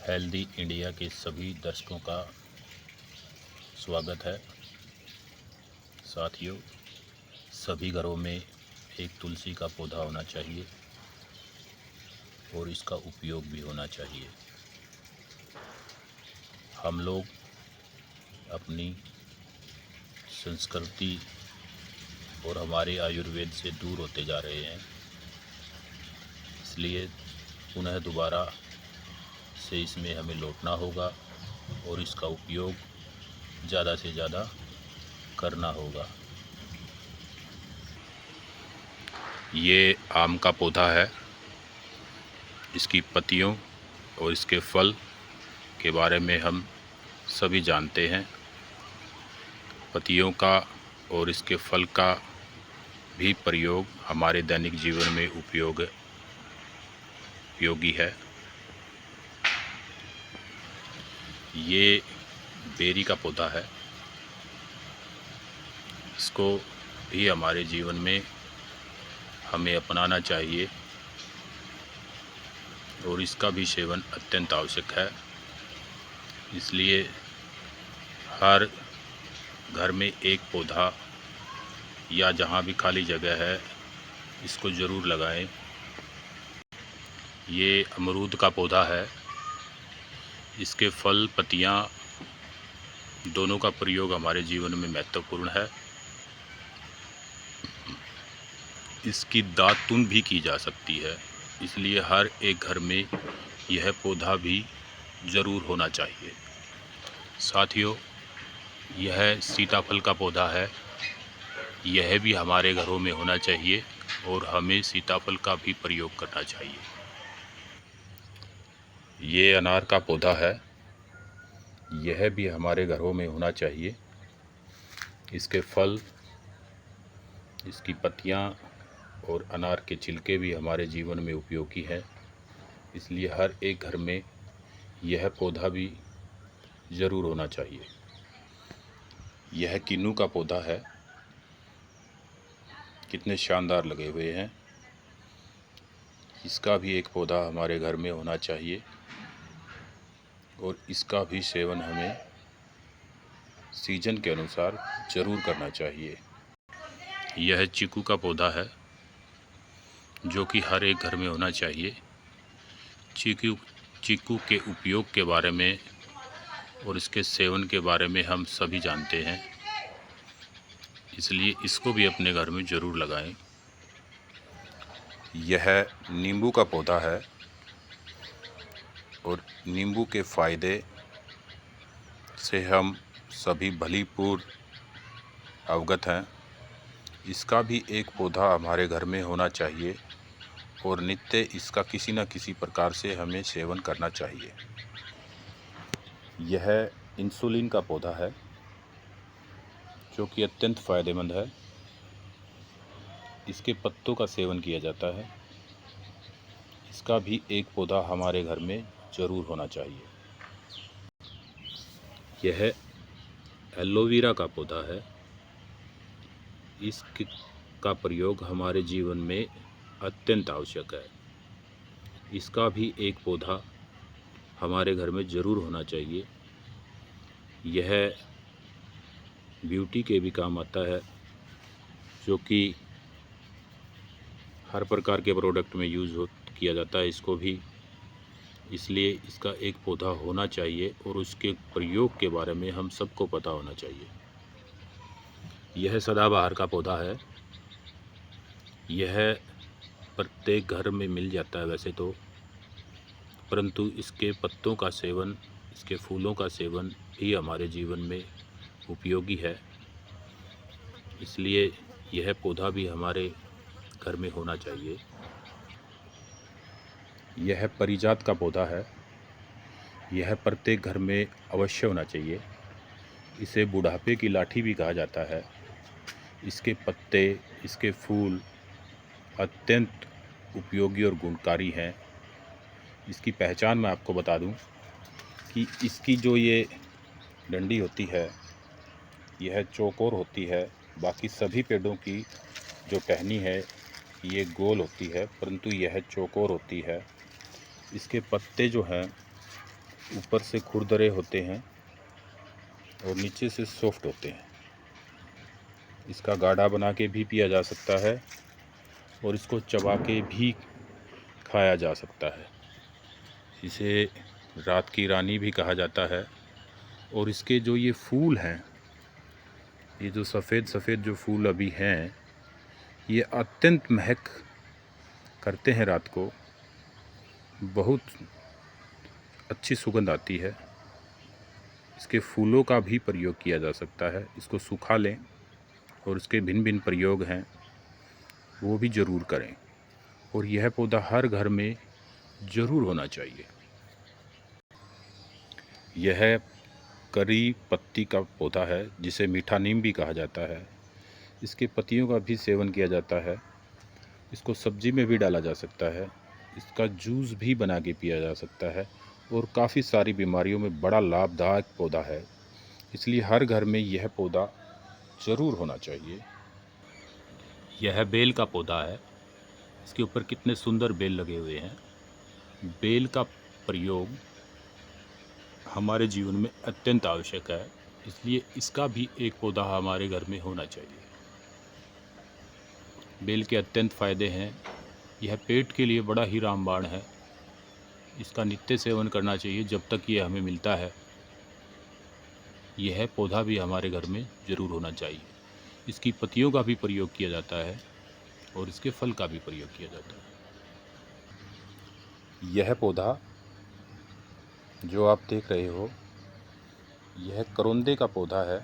Healthy India के सभी दर्शकों का स्वागत है। साथियों, सभी घरों में एक तुलसी का पौधा होना चाहिए और इसका उपयोग भी होना चाहिए। हम लोग अपनी संस्कृति और हमारे आयुर्वेद से दूर होते जा रहे हैं, इसलिए पुनः दोबारा से इसमें हमें लौटना होगा और इसका उपयोग ज़्यादा से ज़्यादा करना होगा। ये आम का पौधा है। इसकी पत्तियों और इसके फल के बारे में हम सभी जानते हैं। पत्तियों का और इसके फल का भी प्रयोग हमारे दैनिक जीवन में उपयोगी है। ये बेरी का पौधा है। इसको भी हमारे जीवन में हमें अपनाना चाहिए और इसका भी सेवन अत्यंत आवश्यक है। इसलिए हर घर में एक पौधा या जहाँ भी खाली जगह है इसको ज़रूर लगाएं। ये अमरूद का पौधा है। इसके फल पत्तियाँ दोनों का प्रयोग हमारे जीवन में महत्वपूर्ण है। इसकी दातुन भी की जा सकती है, इसलिए हर एक घर में यह पौधा भी ज़रूर होना चाहिए। साथियों, यह सीताफल का पौधा है। यह भी हमारे घरों में होना चाहिए और हमें सीताफल का भी प्रयोग करना चाहिए। ये अनार का पौधा है। यह भी हमारे घरों में होना चाहिए। इसके फल, इसकी पत्तियाँ और अनार के छिलके भी हमारे जीवन में उपयोगी हैं, इसलिए हर एक घर में यह पौधा भी ज़रूर होना चाहिए। यह किन्नू का पौधा है। कितने शानदार लगे हुए हैं। इसका भी एक पौधा हमारे घर में होना चाहिए और इसका भी सेवन हमें सीजन के अनुसार ज़रूर करना चाहिए। यह चीकू का पौधा है जो कि हर एक घर में होना चाहिए। चीकू के उपयोग के बारे में और इसके सेवन के बारे में हम सभी जानते हैं, इसलिए इसको भी अपने घर में ज़रूर लगाएं। यह नींबू का पौधा है और नींबू के फ़ायदे से हम सभी भलीपूर्व अवगत हैं। इसका भी एक पौधा हमारे घर में होना चाहिए और नित्य इसका किसी न किसी प्रकार से हमें सेवन करना चाहिए। यह इंसुलिन का पौधा है जो कि अत्यंत फ़ायदेमंद है। इसके पत्तों का सेवन किया जाता है। इसका भी एक पौधा हमारे घर में ज़रूर होना चाहिए। यह एलोवेरा का पौधा है। इसका प्रयोग हमारे जीवन में अत्यंत आवश्यक है। इसका भी एक पौधा हमारे घर में ज़रूर होना चाहिए। यह ब्यूटी के भी काम आता है, जो कि हर प्रकार के प्रोडक्ट में किया जाता है इसको भी, इसलिए इसका एक पौधा होना चाहिए और उसके प्रयोग के बारे में हम सबको पता होना चाहिए। यह सदाबहार का पौधा है। यह प्रत्येक घर में मिल जाता है वैसे तो, परंतु इसके पत्तों का सेवन, इसके फूलों का सेवन भी हमारे जीवन में उपयोगी है, इसलिए यह पौधा भी हमारे घर में होना चाहिए। यह पारिजात का पौधा है। यह प्रत्येक घर में अवश्य होना चाहिए। इसे बुढ़ापे की लाठी भी कहा जाता है। इसके पत्ते, इसके फूल अत्यंत उपयोगी और गुणकारी हैं। इसकी पहचान मैं आपको बता दूं कि इसकी जो ये डंडी होती है यह चौकोर होती है। बाकी सभी पेड़ों की जो टहनी है ये गोल होती है, परंतु यह चौकोर होती है। इसके पत्ते जो हैं ऊपर से खुरदरे होते हैं और नीचे से सॉफ्ट होते हैं। इसका गाढ़ा बना के भी पिया जा सकता है और इसको चबा के भी खाया जा सकता है। इसे रात की रानी भी कहा जाता है। और इसके जो ये फूल हैं, ये जो सफ़ेद सफ़ेद जो फूल अभी हैं, ये अत्यंत महक करते हैं रात को। बहुत अच्छी सुगंध आती है। इसके फूलों का भी प्रयोग किया जा सकता है। इसको सुखा लें और इसके भिन्न भिन्न प्रयोग हैं, वो भी ज़रूर करें। और यह पौधा हर घर में ज़रूर होना चाहिए। यह करी पत्ती का पौधा है, जिसे मीठा नीम भी कहा जाता है। इसके पत्तियों का भी सेवन किया जाता है। इसको सब्जी में भी डाला जा सकता है। इसका जूस भी बना के पिया जा सकता है और काफ़ी सारी बीमारियों में बड़ा लाभदायक पौधा है। इसलिए हर घर में यह पौधा ज़रूर होना चाहिए। यह बेल का पौधा है। इसके ऊपर कितने सुंदर बेल लगे हुए हैं। बेल का प्रयोग हमारे जीवन में अत्यंत आवश्यक है, इसलिए इसका भी एक पौधा हमारे घर में होना चाहिए। बेल के अत्यंत फ़ायदे हैं। यह पेट के लिए बड़ा ही रामबाण है। इसका नित्य सेवन करना चाहिए जब तक ये हमें मिलता है। यह पौधा भी हमारे घर में ज़रूर होना चाहिए। इसकी पत्तियों का भी प्रयोग किया जाता है और इसके फल का भी प्रयोग किया जाता है। यह पौधा जो आप देख रहे हो, यह करोंदे का पौधा है।